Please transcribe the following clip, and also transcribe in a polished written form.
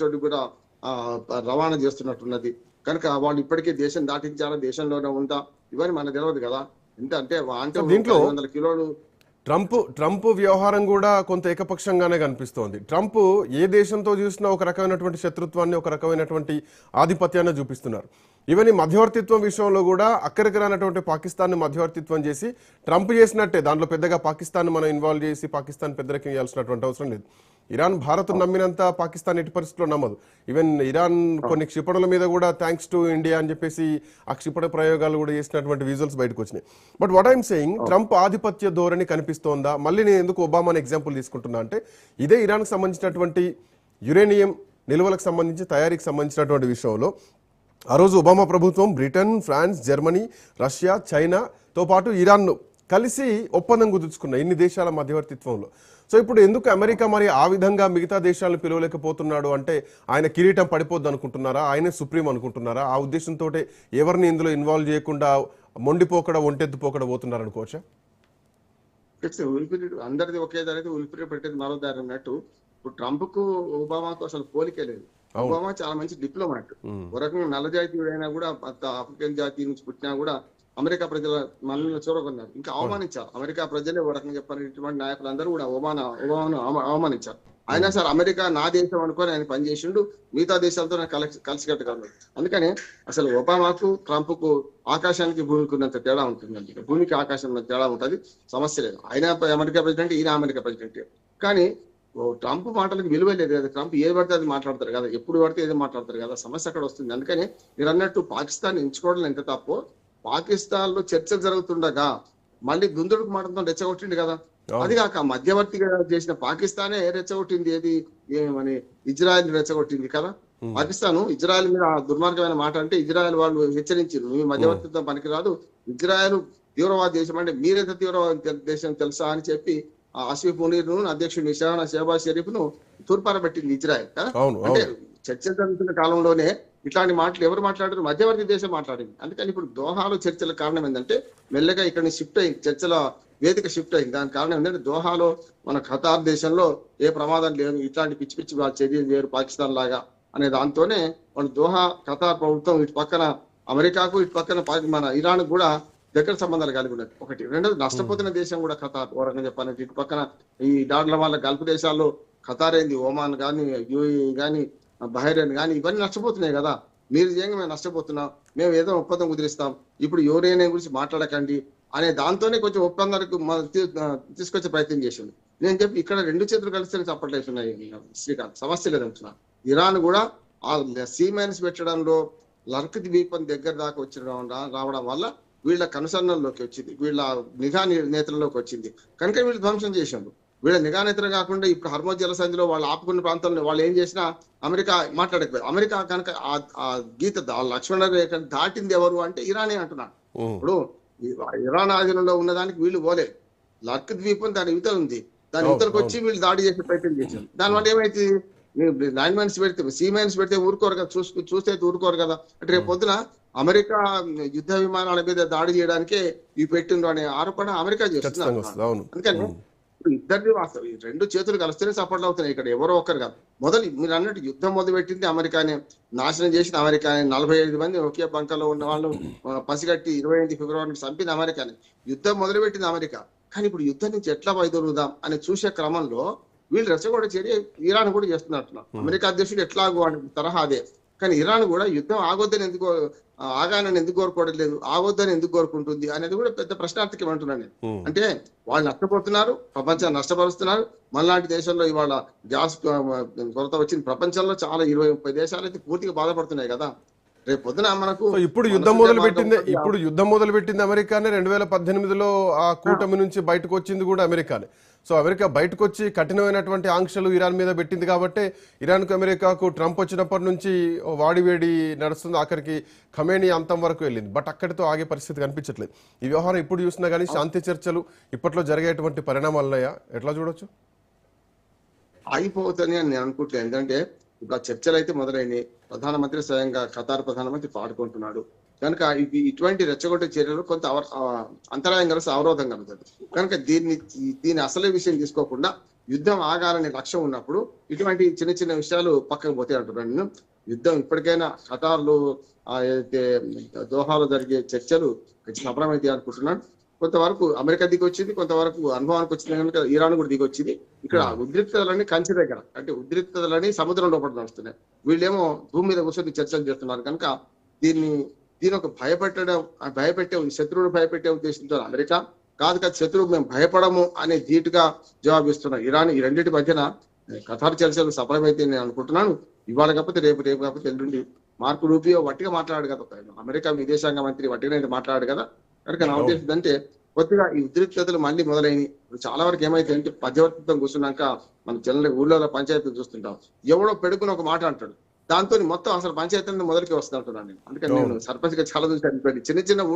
చోటు కూడా రవాణా చేస్తున్నట్టున్నది. కనుక వాళ్ళు ఇప్పటికే దేశం దాటించారా, దేశంలోనే ఉందా, ఇవన్నీ మనకు తెలియదు కదా. ఎంత అంటే దీంట్లో 500 కిలోలు ట్రంప్ వ్యవహారం కూడా కొంత ఏకపక్షంగానే కనిపిస్తోంది. ట్రంప్ ఏ దేశంతో చూసినా ఒక రకమైనటువంటి శత్రుత్వాన్ని, ఒక రకమైనటువంటి ఆధిపత్యాన్ని చూపిస్తున్నారు. ఈవెన్ ఈ మధ్యవర్తిత్వం విషయంలో కూడా అక్కడికి రానటువంటి పాకిస్తాన్ని మధ్యవర్తిత్వం చేసి ట్రంప్ చేసినట్టే దాంట్లో పెద్దగా పాకిస్తాన్ మనం ఇన్వాల్వ్ చేసి పాకిస్తాన్ పెద్దరికం చేయాల్సినటువంటి అవసరం లేదు. ఇరాన్ భారత్ నమ్మినంత పాకిస్తాన్ ఎట్టి పరిస్థితుల్లో నమ్మదు. ఈవెన్ ఇరాన్ కొన్ని క్షిపణుల మీద కూడా థ్యాంక్స్ టు ఇండియా అని చెప్పేసి ఆ క్షిపణ ప్రయోగాలు కూడా చేసినటువంటి విజువల్స్ బయటకు వచ్చినాయి. But what I'm saying, Trump ఆధిపత్య ధోరణి కనిపిస్తోందా? మళ్ళీ నేను ఎందుకు ఒబామాని ఎగ్జాంపుల్ తీసుకుంటున్నా అంటే, ఇదే ఇరాన్కి సంబంధించినటువంటి యురేనియం నిల్వలకు సంబంధించి తయారీకి సంబంధించినటువంటి విషయంలో ఆ రోజు ఒబామా ప్రభుత్వం బ్రిటన్, ఫ్రాన్స్, జర్మనీ, రష్యా, చైనాతో పాటు ఇరాన్ను కలిసి ఒప్పందం కుదుర్చుకున్నాయి ఇన్ని దేశాల మధ్యవర్తిత్వంలో. సో ఇప్పుడు ఎందుకు అమెరికా మరి ఆ విధంగా మిగతా దేశాలను పిలవలేకపోతున్నాడు అంటే, ఆయన కిరీటం పడిపోద్ది అనుకుంటున్నారా, ఆయనే సుప్రీం అనుకుంటున్నారా? ఆ ఉద్దేశంతో ఎవరిని ఇందులో ఇన్వాల్వ్ చేయకుండా మొండిపోకడ ఒంటెత్తుపోకడ పోతున్నారు అనుకోవచ్చా? ఉలిపిరి అందరిది ఒకే దారి, ఉలిపిరి పెట్టేది మరో దారి అన్నట్టు. ఇప్పుడు ట్రంప్ కు ఒబామాకు అసలు పోలికే లేదు. ఒబామా చాలా మంచి డిప్లొమాట్. ఒక రకంగా నల్ల జాతీయుడైనా కూడా, ఆఫ్రికన్ జాతి నుంచి పుట్టినా కూడా అమెరికా ప్రజల మనల్ని చూరగొన్నారు, ఇంకా అవమానించారు. అమెరికా ప్రజలే ఒక రకంగా చెప్పినటువంటి నాయకులందరూ కూడా ఒబామాను అవమానించారు. అయినా సరే అమెరికా నా దేశం అనుకొని ఆయన పనిచేసిండు, మిగతా దేశాలతో కలిసికట్టుగలడు. అందుకని అసలు ఒబామాకు ట్రంప్ కు ఆకాశానికి భూమికి ఉన్నంత తేడా ఉంటుందండి. భూమికి ఆకాశం తేడా ఉంటుంది, సమస్య లేదు. ఆయన అమెరికా ప్రెసిడెంట్, ఈయన అమెరికా ప్రెసిడెంట్. కానీ ట్రంప్ మాటలకు విలువ లేదు కదా. ట్రంప్ ఏది పడితే అది మాట్లాడతారు కదా, ఎప్పుడు పడితే ఏది మాట్లాడతారు కదా, సమస్య అక్కడ వస్తుంది. అందుకని మీరు అన్నట్టు పాకిస్తాన్ ఎంచుకోవడం ఎంత తప్పో, పాకిస్తాన్ లో చర్చలు జరుగుతుండగా మళ్ళీ గుందుడుకు మాటలతో రెచ్చగొట్టిండు కదా. అది కాక మధ్యవర్తిగా చేసిన పాకిస్తానే రెచ్చగొట్టింది ఏది, ఏమని ఇజ్రాయెల్ రెచ్చగొట్టింది కదా. పాకిస్తాన్ ఇజ్రాయెల్ మీద దుర్మార్గమైన మాట అంటే ఇజ్రాయెల్ వాళ్ళు హెచ్చరించారు, మీ మధ్యవర్తిత్వం పనికిరాదు, ఇజ్రాయెల్ తీవ్రవాద దేశం, అంటే మీరెంత తీవ్రవాద దేశం తెలుసా అని చెప్పి అస్ఫీఫ్ మునీర్ ను, అధ్యక్షుడు షహబాజ్ షరీఫ్ ను తూర్పారబెట్టింది ఇజ్రాయెల్. అంటే చర్చలు జరుగుతున్న కాలంలోనే ఇట్లాంటి మాటలు ఎవరు మాట్లాడారు? మధ్యవర్తి దేశం మాట్లాడింది. అందుకని ఇప్పుడు దోహాలో చర్చల కారణం ఏంటంటే, మెల్లగా ఇక్కడ షిఫ్ట్ అయింది, చర్చల వేదిక షిఫ్ట్ అయింది. దాని కారణం ఏంటంటే, దోహాలో మన ఖతార్ దేశంలో ఏ ప్రమాదం లేదు, ఇట్లాంటి పిచ్చి పిచ్చి చర్యలు చేయరు పాకిస్తాన్ లాగా అనే దాంతోనే వాళ్ళు దోహా ఖతార్ ప్రభుత్వం ఇటు పక్కన అమెరికాకు, ఇటు పక్కన మన ఇరాన్ కూడా దగ్గర సంబంధాలు కలిగి ఉన్నది. ఒకటి. రెండోది, నష్టపోతున్న దేశం కూడా ఖతార్. ఓ రకంగా చెప్పాలంటే ఇటు పక్కన ఈ దాడుల వల్ల గల్ఫ్ దేశాల్లో ఖతార్ అయింది, ఒమాన్ కానీ, యూఏఈ కానీ, బహ్రెయిన్ కానీ, ఇవన్నీ నష్టపోతున్నాయి కదా. మీరు చేయంగా మేము నష్టపోతున్నాం, మేము ఏదో ఒప్పందం కుదిరిస్తాం, ఇప్పుడు యురేనియం గురించి మాట్లాడకండి అనే దాంతోనే కొంచెం ఒప్పందాలకు తీసుకొచ్చే ప్రయత్నం చేసింది. నేను చెప్పి ఇక్కడ రెండు చేతులు కలిస్తే చప్పట్లేస్తున్నాయి శ్రీకాంత్, సమస్య లేదంటున్నా. ఇరాన్ కూడా ఆ సీమైన్స్ పెట్టడంలో లర్క్ ద్వీపం దగ్గర దాకా రావడం వల్ల వీళ్ళ కనుసన్నల్లోకి వచ్చింది, వీళ్ళ నిఘా నేతలలోకి వచ్చింది. కనుక వీళ్ళు ధ్వంసం చేసిండ్రు. వీళ్ళ నిఘా నేతలు కాకుండా ఇప్పుడు హర్మోజ్ జలసంధిలో వాళ్ళు ఆపుకున్న ప్రాంతంలో వాళ్ళు ఏం చేసినా అమెరికా మాట్లాడకపోయారు. అమెరికా కనుక ఆ గీత లక్ష్మణ రేఖ దాటింది ఎవరు అంటే ఇరానే అంటున్నాడు. ఇప్పుడు ఇరాన్ ఆధీనంలో ఉన్నదానికి వీళ్ళు పోలేదు. లర్క్ ద్వీపం దాని యువతలు ఉంది, దాని యువతలకు వచ్చి వీళ్ళు దాడి చేసే ప్రయత్నం చేశారు. దానివల్ల ఏమైతే ల్యాండ్ మైన్స్ పెడితే, సీ మైన్స్ పెడితే ఊరుకోరు కదా, చూస్తే ఊరుకోరు కదా. అంటే రేపు పొద్దున అమెరికా యుద్ధ విమానాల మీద దాడి చేయడానికే ఇవి పెట్టిండ్రు అనే ఆరోపణ అమెరికా చేస్తున్నారు. అందుకని ఇద్దరిది వాస్తవం, రెండు చేతులు కలిస్తేనే సపోర్ట్లు అవుతున్నాయి. ఇక్కడ ఎవరో ఒకరు కాదు. మీరు అన్నట్టు యుద్ధం మొదలు పెట్టింది అమెరికానే, నాశనం చేసిన అమెరికానే. 45 మంది ఒకే బంకలో ఉన్న వాళ్ళు పసిగట్టి 28 ఫిబ్రవరికి చంపింది అమెరికానే. యుద్ధం మొదలు పెట్టింది అమెరికా. కానీ ఇప్పుడు యుద్ధం నుంచి ఎట్లా వైదొలుగుదాం అని చూసే క్రమంలో వీళ్ళు రెచ్చగొట్ట చర్య ఇరాన్ కూడా చేస్తున్నట్టున్నారు. అమెరికా అధ్యక్షుడు ఎట్లాగో అనే తరహా అదే. కానీ ఇరాన్ కూడా యుద్ధం ఆగొద్దని ఎందుకు, ఆగానని ఎందుకు కోరుకోవడం లేదు, ఆగొద్దని ఎందుకు కోరుకుంటుంది అనేది కూడా పెద్ద ప్రశ్నార్థకం అంటున్నాను నేను. అంటే వాళ్ళు నష్టపోతున్నారు, ప్రపంచాన్ని నష్టపరుస్తున్నారు. మనలాంటి దేశంలో ఇవాళ గ్యాస్ కొరత వచ్చింది. ప్రపంచంలో చాలా 20-30 దేశాలు అయితే పూర్తిగా బాధపడుతున్నాయి కదా. రేపు పొద్దున మనకు ఇప్పుడు యుద్ధం మొదలు పెట్టింది అమెరికానే. 2018లో ఆ కూటమి నుంచి బయటకు వచ్చింది కూడా అమెరికానే. సో అమెరికా బయటకు వచ్చి కఠినమైనటువంటి ఆంక్షలు ఇరాన్ మీద పెట్టింది కాబట్టి ఇరాన్కు అమెరికాకు ట్రంప్ వచ్చినప్పటి నుంచి వాడివేడి నడుస్తుంది. ఆఖరికి ఖమేనీ అంతం వరకు వెళ్ళింది. బట్ అక్కడితో ఆగే పరిస్థితి కనిపించట్లేదు. ఈ వ్యవహారం ఇప్పుడు చూసినా కానీ శాంతి చర్చలు ఇప్పట్లో జరిగేటువంటి పరిణామాలు ఉన్నాయా, ఎట్లా చూడొచ్చు? ఆగిపోతుంది అని నేను అనుకుంటున్నాను. ఎందుకంటే ఇప్పుడు చర్చలు అయితే మొదలైనవి. ప్రధానమంత్రి స్వయంగా ఖతార్ ప్రధానమంత్రి పాడుకుంటున్నాడు. కనుక ఇటువంటి రెచ్చగొట్టే చర్యలు కొంత అంతరాయం కలిసి అవరోధం కలుగుతుంది. కనుక దీని అసలు విషయం తీసుకోకుండా యుద్ధం ఆగాలనే లక్ష్యం ఉన్నప్పుడు ఇటువంటి చిన్న చిన్న విషయాలు పక్కకు పోతాయి అంటున్నాను నేను. యుద్ధం ఇప్పటికైనా ఖతార్లో ఏదైతే దోహాలో జరిగే చర్చలు సఫలమైతే అనుకుంటున్నాను. కొంతవరకు అమెరికా దిగి వచ్చింది, కొంతవరకు అనుభవానికి వచ్చింది కనుక ఇరాన్ కూడా దిగి వచ్చింది. ఇక్కడ ఉద్రిక్తతలని కంచి దగ్గర, అంటే ఉద్రిక్తతలని సముద్రం లోపల నడుస్తున్నాయి. వీళ్ళేమో భూమి మీద కూర్చొని చర్చలు చేస్తున్నారు కనుక దీని ఒక భయపెట్టే శత్రువును భయపెట్టే ఉద్దేశంతో అమెరికా కాదు శత్రువు మేము భయపడము అనే ధీటుగా జవాబిస్తున్నారు ఇరాన్. ఈ రెండింటి మధ్యన ఖతార్ చర్చలు సఫలమైతే నేను అనుకుంటున్నాను. ఇవాళ కాకపోతే రేపు కాకపోతే ఎల్లుండి మార్కు రూబియో వట్టిగా మాట్లాడు కదా, అమెరికా విదేశాంగ మంత్రి వట్టిగా మాట్లాడు కదా. కనుక నా ఉద్దేశం అంటే కొద్దిగా ఈ ఉద్రిక్తతలు మళ్ళీ మొదలైనవి. చాలా వరకు ఏమైతే అంటే మధ్యవర్తిత్వం కూర్చున్నాక మనం జనరల్ ఊళ్ళో పంచాయతీలు చూస్తుంటాం, ఎవడో పెడుకుని ఒక మాట అంటాడు, దాంతో మొత్తం అసలు పంచాయతీ మొదలుకి వస్తుంటున్నాను నేను. అందుకని నేను సర్పంచ్ గా చాలా చూసి చిన్న చిన్న